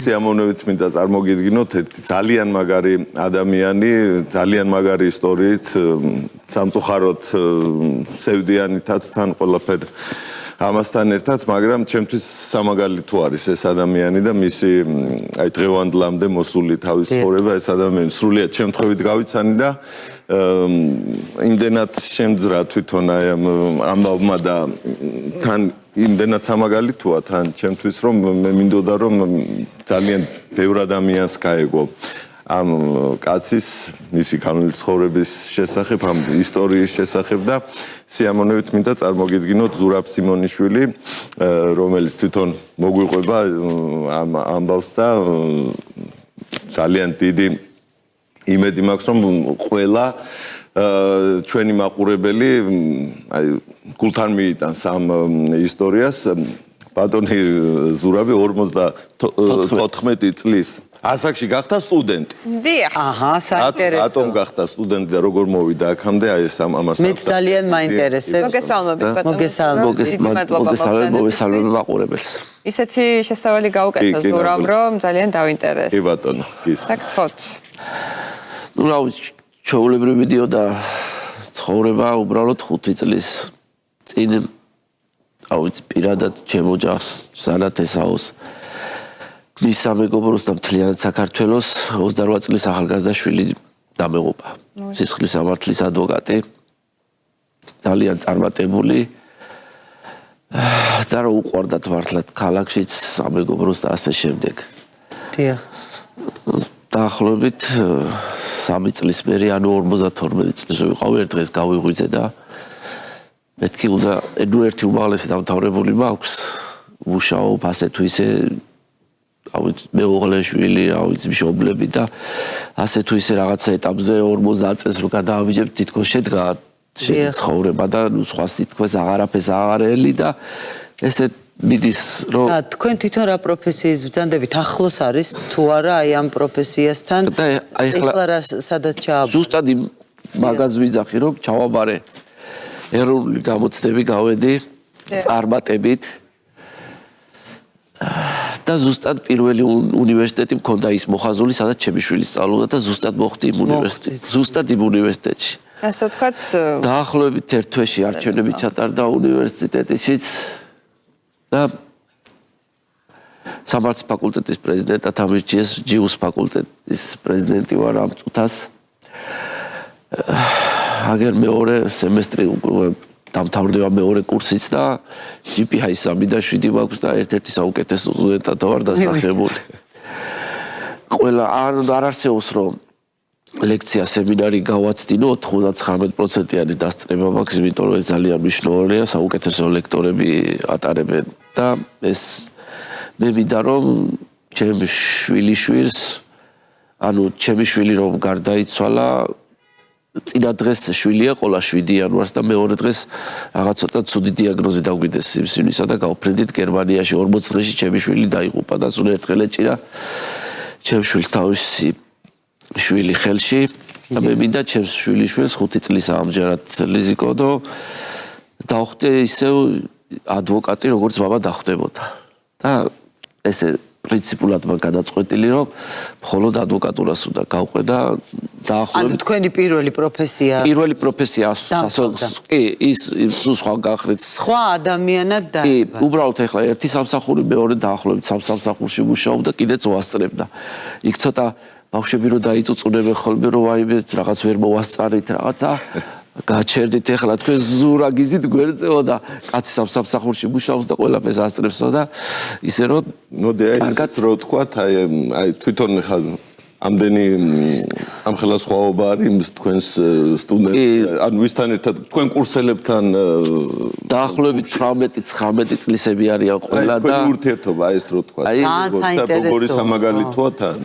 სიამოვნებით მინდა წარმოგიდგინოთ ერთი ძალიან მაგარი ადამიანი, ძალიან მაგარი ისტორიით, სამწუხაროდ სევდიანითაც თან ყველაფერი ამასთან ერთად, მაგრამ ჩემთვის სამაგალითო არის ეს ადამიანი და მისი აი დღევანდლამდე მოსული თავის ცხოვრება ეს ადამიანი სრულიად შემთხვევით გავიცანი და იმდენად შემძრა თვითონ აი ამბავმა და თან იმდენად სამაგალითოა თან ჩემთვის რომ მე მინდოდა რომ ძალიან ბევრ ადამიანს გაეგო ამ კაცის მისი კანონის ცხოვრების შესახებ, ამ ისტორიის შესახებ და სიამოვნებით მინდა წარმოგიდგინოთ ზურაბ სიმონიშვილი, რომელიც თვითონ მოგვიყვება ამ ამბავს და ძალიან დიდი იმედი მაქვს რომ ყველა ჩვენი მაყურებელი აი გულთან მიიტანს ამ ისტორიას. ბატონი ზურაბი 54 წლის ასაკში გახდა სტუდენტი. დიახ. აჰა, საინტერესო. რატომ გახდა სტუდენტი და როგორ მოვიდა აქამდე აი ეს ამას. მეც ძალიან მაინტერესებს. მოგესალმებით ბატონო. მოგესალმებით მაყურებელს. ისეთი შესავალი გაუკეთო ზურაბ რომ ძალიან დავინტერესდა. კი ბატონო, გისმენთ. და გთხოვთ. ნუ რა ვიცი, ჩვეულებრივი მიდიოდა ცხოვრება უბრალოდ 5 წლის წინ ავიც პირადად ჩემ ოჯახს სანათ ესაოს მის სამეგობროს და მთლიანად საქართველოს 28 წლის ახალგაზრდა შვილი დამეღუპა. სისხლის სამართლის ადვოკატი, ძალიან წარმატებული და რა უყვარდათ მართლაც ქალაქშიც სამეგობროს და ასე შემდეგ. დიახ. დაახლოებით 3 წლის მერე, ანუ 52 წლის ვიყავი, ერთ დღეს გავიღვიძე და მეთქი უნდა ერთი უმაღლესი დამთავრებული მაქვს, ვუშაობ ასე თუ ისე ავით მეუღლე შვილი, ავით მშობლები და ასე თუ ისე რაღაცა ეტაპზე 50 წელს რო გადავაბიჯებ, თითქოს შედგა ცხოვრება და სხვა თითქოს აღარაფერს აღარელი და ესე მიდის რომ და თქვენ თვითონ რა პროფესიის ბრძანდებით ახლოს არის თუ არა აი ამ პროფესიასთან და აი ახლა სადაც ჩააბარა ზუსტად იმ მაგაზ ვიძახი რომ ჩავაბარე ეროვნული გამოცდები გავედი წარმატებით და ზუსტად პირველი უნივერსიტეტი მქონდა ის მოხაზული, სადაც ჩემი შვილი სწავლობდა და ზუსტად მოხდი იმ უნივერსიტეტში. ზუსტად იმ უნივერსიტეტში. ასე ვთქვათ, დაახლოებით ერთ თვეში არჩევნები ჩატარდა უნივერსიტეტშიც და სამართლის ფაკულტეტის პრეზიდენტად ამირჩიეს, ჯიუს ფაკულტეტის პრეზიდენტი ვარ ამ წუთას. აგერ მეორე სემესტრი დამთავრდება მეორე კურსიც და GPA 3 და 7 მაქვს და ერთ-ერთი საუკეთესო სტუდენტად ვარ დასახელებული. ყველა არ არსებობს რომ ლექცია სემინარი გავაცდინო 99%-იანი დასწრება მაქვს, იმიტომ რომ ეს ძალიან მნიშვნელოვანია, საუკეთესო ლექტორები ატარებენ და ეს მე მინდა რომ ჩემი შვილიშვილს, ანუ ჩემი შვილი რომ გარდაიცვალა წინა დღეს შვილია ყოლა 7 იანვარს და მეორე დღეს რაღაც ცოტა ცუდი დიაგნოზი დაგვიდეს სიმსივნისა და გავფრინდით გერმანიაში 40 დღეში ჩემი შვილი დაიღუპა და სულ ერთხელ ეჭირა ჩემ შვილს თავისი შვილი ხელში და მე მინდა ჩემს შვილიშვილს 5 წლის ამჯერად ლიზიკოდო დავხდე ისევ ადვოკატი როგორც ბაბა დახვდებოდა და ესე პრინციპულად მაგ გადაწყვეტილი რომ მხოლოდ ადვოკატურას უნდა გავყვე და ანუ დაახლოებით თქვენი პირველი პროფესია კი ის სხვა გახრით სხვა ადამიანად და კი უბრალოდ ეხლა ერთი სამსახური მეორე დაახლოებით სამ სამსახურში მუშაობ და კიდეც ვასწრებდა იქ ცოტა ბავშვები რო დაიწუწუნებენ ხოლმე რომ ვაიმე რაღაც ვერ მოვასწარით რაღაცა გაჩერდით ეხლა თქვენ ზურაგიზით გვერდზეო და კაცი სამსახურში მუშაობს და ყველაფერს ასწრებსო და ისე რომ მოდი აი ისიც რო თქვათ აი თვითონ ხა ამდენი ამხელა სხვაობა არის თქვენს სტუდენტ ან ვისთან ერთად თქვენ კურსელებთან დაახლოებით 18-19 წლისები არიან ყველა და თქვენი ურთიერთობა ეს რო თქვათ როგორი სამაგალითოა თან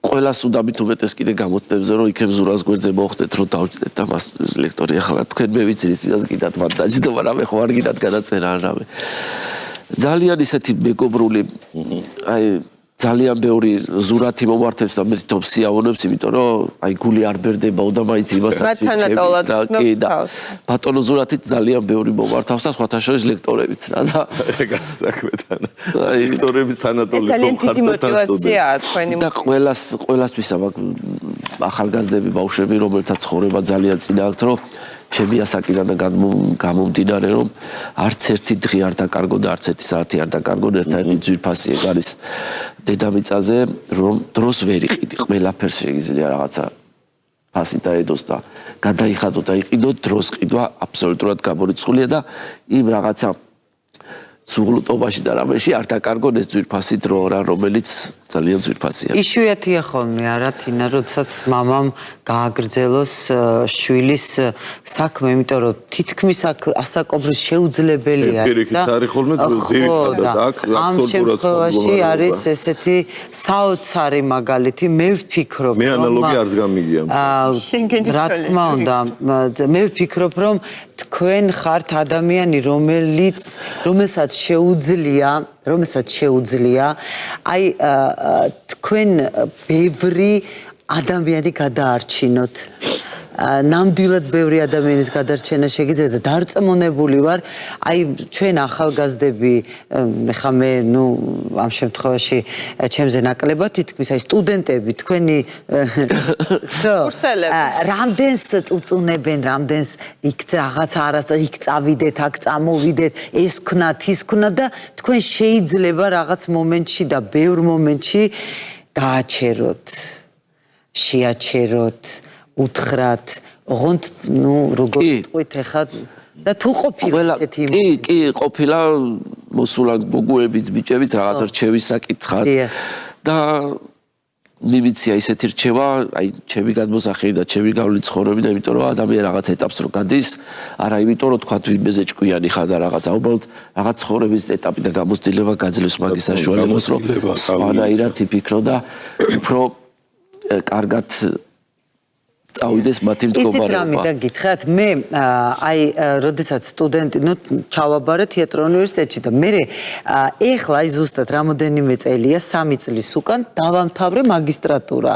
ყველას უნდა მithumetes კიდე გამოცდებზე რომ იქნებ ზურას გვერდზე მოხდეთ რომ დავჭდეთ და მას ლექტორი ახლა თქვენ მე ვიცით ვიდრე კიდათ მათ დაჯდომა რამე ხო არ კიდათ გადაწერა ან რამე ძალიან ისეთი მეგობრული აი ძალიან ბევრი ზურათი მომართებს და მე თვითონ სიავონებს, იმიტომ რომ აი გული არ ბერდებაო და მაინც იმასაც მათ თანატოლად გრძნობს თავს. ბატონო ზურათით ძალიან ბევრი მომართავს და სხვათა შორის ლექტორებიც რა და ეგ საქმეთან. ლექტორების თანატოლი ეს ძალიან დიდი მოტივაციაა თქვენი. და ყველასთვის ახალგაზრდები ბავშვები, რომელთა ცხოვრება ძალიან წინა აქვთ, რომ ჩემი ასაკიდან და გამომდინარე, რომ არც ერთი დღე არ დაკარგო და არც ერთი საათი არ დაკარგო, ერთადერთი ძვირფასი ეგ არის დედამიწაზე, რომ დროს ვერ იყიდი, ყველაფერს შეგიძლია რაღაცა ფასი დაედოს და გადაიხადო და იყიდო, დროს ყიდვა აბსოლუტურად გამორიცხულია და იმ რაღაცა სუღლუტობაში და რამეში არ დაკარგონ ეს ძვირფასი დრო რა, რომელიც ძალიან ძვირფასია. იშვიათია ხოლმე არა თინა, როდესაც მამამ გააგრძელოს შვილის საქმე, იმიტომ რომ თითქმის ასაკობრივ შეუძლებელია და არის ხოლმე ძირითადად აქ ამ შემთხვევაში არის ესეთი საოცარი მაგალითი, მე ვფიქრობ, მე ანალოგი არც გამიგია. რა თქმა უნდა, მე ვფიქრობ, რომ თქვენ ხართ ადამიანი, რომელსაც შეუძლია აი თქვენ ბევრი ადამიანი გადაარჩინოთ. ნამდვილად ბევრი ადამიანის გადარჩენა შეგიძლიათ და დარწმუნებული ვარ, აი ჩვენ ახალგაზრდები, ეხლა მე ამ შემთხვევაში ჩემზე ნაკლებად თითქმის აი სტუდენტები, თქვენი კურსელები რამდენს წუწუნებენ, რამდენს იქ რაღაც არასდროს იქ წავიდეთ, აქ წამოვიდეთ, ეს ქნათ, ის ქნათ და თქვენ შეიძლება რაღაც მომენტში და ბევრ მომენტში გააჩეროთ, შეაჩეროთ უთხრათ, ოღონდ როგორ ვიტყვით ახლა და თუ ყოფილა ესეთი კი, ყოფილა მოსულად გოგოებიც, ბიჭებიც რაღაც რჩევის საკითხად და მივიცია ისეთი რჩევა, აი ჩემი გადმოსახელი და ჩემი გავლით ცხოვრები და იმიტომ რომ ადამიანი რაღაც ეტაპს რო გადის, არა იმიტომ რომ თქვა ვინმეზე ჭკვიანი ხარ და რაღაცა, უბრალოდ რაღაც ცხოვრების ეტაპი და გამოცდილება გაძლევს მაგის საშუალებას, რომ სხვანაირად იფიქრო და უფრო კარგად წავიდეს მათი მდგომარეობა. იცით რა მინდა გითხრათ, მე აი როდესაც სტუდენტი, ჩავაბარე თეატრალურ უნივერსიტეტში და მე ეხლა აი ზუსტად რამოდენიმე წელია, 3 წლის უკან დავამთავრე მაგისტრატურა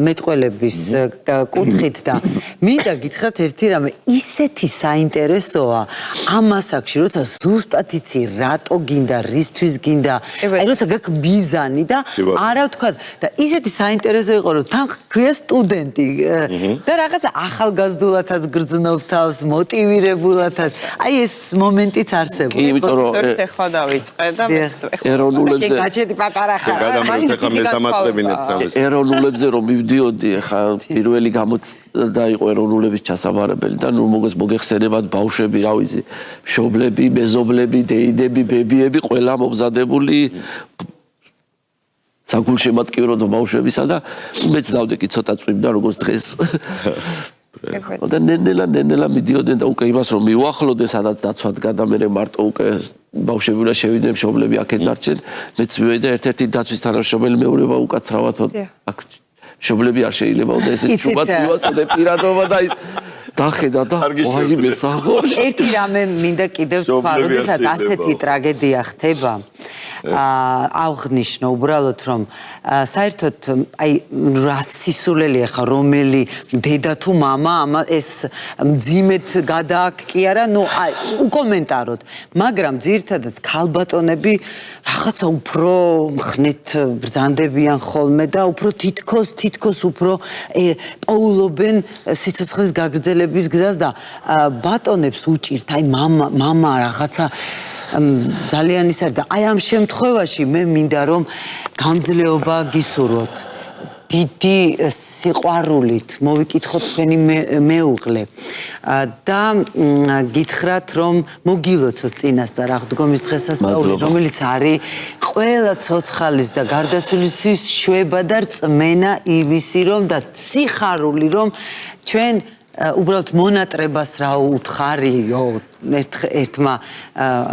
მეტყველების კუთხით და მინდა გითხრათ ერთი რამე, ისეთი საინტერესოა ამ ასაკში, როცა ზუსტად იცი რატო გინდა, რისთვის გინდა, აი როცა გაქვს მიზანი და არა ვთქვა და ისეთი საინტერესო იყო, რომ თან ქვია სტუდენტი და რაღაც ახალგაზრდულათაც გრძნობ თავს, მოტივირებულათაც. აი ეს მომენტიც არსებობს. კი, იმიტომ რომ ეხლა დავიწყე და ეროვნულებზე გაჩერდი პატარა ხარ. გადამეროთ ახლა მე დამატებინეთ თავს. ეროვნულებზე რომ მივდიოდი, ახლა პირველი გამოცდა იყო ეროვნულების ჩასაბარებელი და მოგეს მოგეხსენებათ ბავშვები, რა ვიცი, მშობლები, მეზობლები, დეიდები, ბებიები, ყველა მომზადებული საგულშემატკივროდო ბავშვებისა და მეც დავდეკი ცოტა წვიმდა როგორც დღეს. და ნენელა მიდიოდნენ და უკვე იმას რომ მივახლოდე სადაც დაცვად გადამერე მარტო უკვე ბავშვები უნდა შევიდნენ, მშობლები აქეთ დარჩენ, მეც მივედი და ერთ-ერთი დაცვის თანამშრომელი მეურება უკაცრავათო აქ მშობლები არ შეიძლებაო და ესე ჩუბად მივაწოდე პირადობა და ის დახედა და ვაიმე საღო. ერთი რამე მინდა კიდევ თქვა, როდესაც ასეთი ტრაგედია ხდება, აღნიშნო უბრალოდ რომ საერთოდ აი რა სისულელია ხა რომელი დედა თუ მამა ეს მძიმედ გადააქვს კი არა უკომენტაროთ მაგრამ ძირითადად ქალბატონები რაღაცა უფრო მხნეთ ბრძანდებიან ხოლმე და უფრო თითქოს უფრო პაულობენ სიცოცხლის გაგრძელების გზას და ბატონებს უჭირთ აი მამა რაღაცა ძალიან ის არის და აი ამ შემთხვევაში მე მინდა რომ გამძლეობა გისურვოთ დიდი სიყვარულით მოვიკითხოთ თქვენი მეუღლე და გითხრათ რომ მოგილოცოთ წინასწარ აღდგომის დღესასწაული რომელიც არის ყველა ცოცხალის და გარდაცვლილისთვის შვება და რწმენა იმისი რომ და სიხარული რომ ჩვენ უბრალოდ მონატრებას რა უთხარიო ერთმა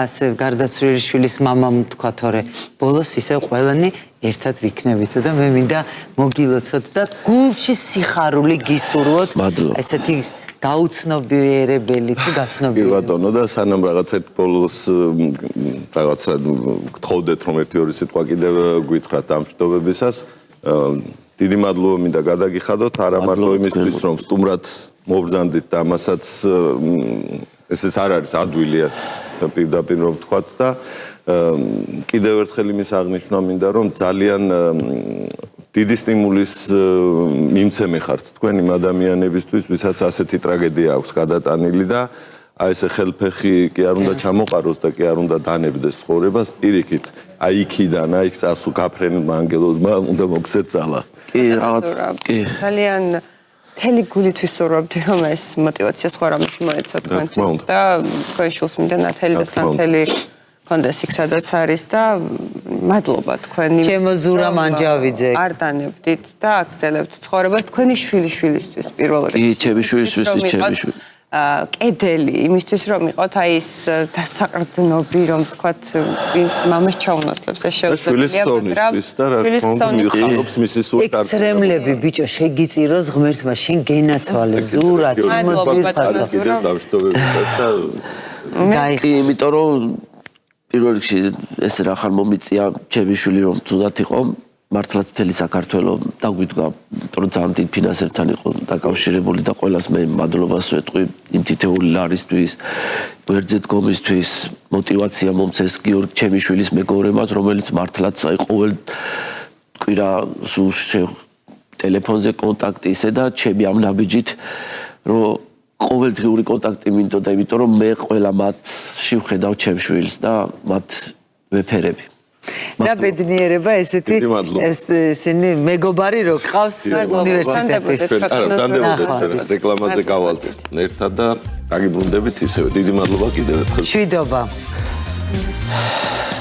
ასე გარდაცვლილი შვილის მამამ თქვა თორე ბოლოს ისევ ყველანი ერთად ვიქნებითო და მე მინდა მოგილოცოთ და გულში სიხარული გისურვოთ ესეთი გაუცნობიერებელი თუ გაცნობიერებელი. კი ბატონო და სანამ რაღაც ერთ ბოლოს რაღაცა გთხოვდეთ რომ ერთი-ორი სიტყვა კიდევ გვითხრათ ამ მშვიდობებისას დიდი მადლობა მინდა გადაგიხადოთ არა მარტო იმისთვის რომ სტუმრად მობრძანდით და ამასაც ესეც არ არის ადვილია პირდაპირ რომ ვთქვათ და კიდევ ერთხელ იმის აღნიშვნა მინდა რომ ძალიან დიდი სტიმულის მიმცემი ხართ თქვენ იმ ადამიანებისთვის ვისაც ასეთი ტრაგედია აქვს გადატანილი და აი ესე ხელფეხი კი არ უნდა ჩამოყაროს და კი არ უნდა დანებდეს ცხოვრებას პირიქით აი იქიდან აი წასულ გაფრენილმა ანგელოზმა უნდა მოგცეთ ძალა კი რაღაც კი ძალიან მთელი გულით ვისურვებდი რომ ეს მოტივაცია სხვა რამის მოეცა თქვენთვის და თქვენ შულს მინდა ნათელი და სანთელი კონდეს იქ სადაც არის და მადლობა თქვენ ჩემო ზურა მანჯავიძე არ დანებდით და აგრძელებთ ცხოვრებას თქვენი შვილიშვილისთვის პირველ რიგში კი ჩემი შვილისთვის ჩემი შვილი კედელი იმისთვის რომ იყოთ აი ეს დასაყრდნობი რომ თქვათ ვინც მამას ჩაუნაცვლებს ეს შეუძლებელია შვილის და რა თქმა უნდა მიხარობს მისი სული ექცრემლები ბიჭო შეგიწიროს ღმერთმა შენ გენაცვალე ზურა ჩემო ძირფასო კი იმიტომ რომ პირველ რიგში ეს რა ხარ მომიწია ჩემი შვილი რომ თუდად იყო მართლაც მთელი საქართველო დაგვიდგა, იმიტომ რომ ძალიან დიდ ფინანსებთან იყო დაკავშირებული და ყველას მე მადლობას ვეტყვი იმ თითეული ლარისთვის, გვერდზე დგომისთვის, მოტივაცია მომცეს გიორგ ჩემიშვილის მეგობრებად, რომელიც მართლაც აი ყოველ კვირა სულ ტელეფონზე კონტაქტი ისე და ჩემი ამ ნაბიჯით რომ ყოველდღიური კონტაქტი მინდოდა, იმიტომ რომ მე ყველა მათში ვხედავ ჩემშვილს და მათ ვეფერები. და ბედნიერება ესეთი ესენი მეგობარი რო ყავს უნივერსიტეტის რეკლამაზე გავალდით ერთად და გაგიბრუნდებით ისევ დიდი მადლობა კიდევ ერთხელ შვიდობა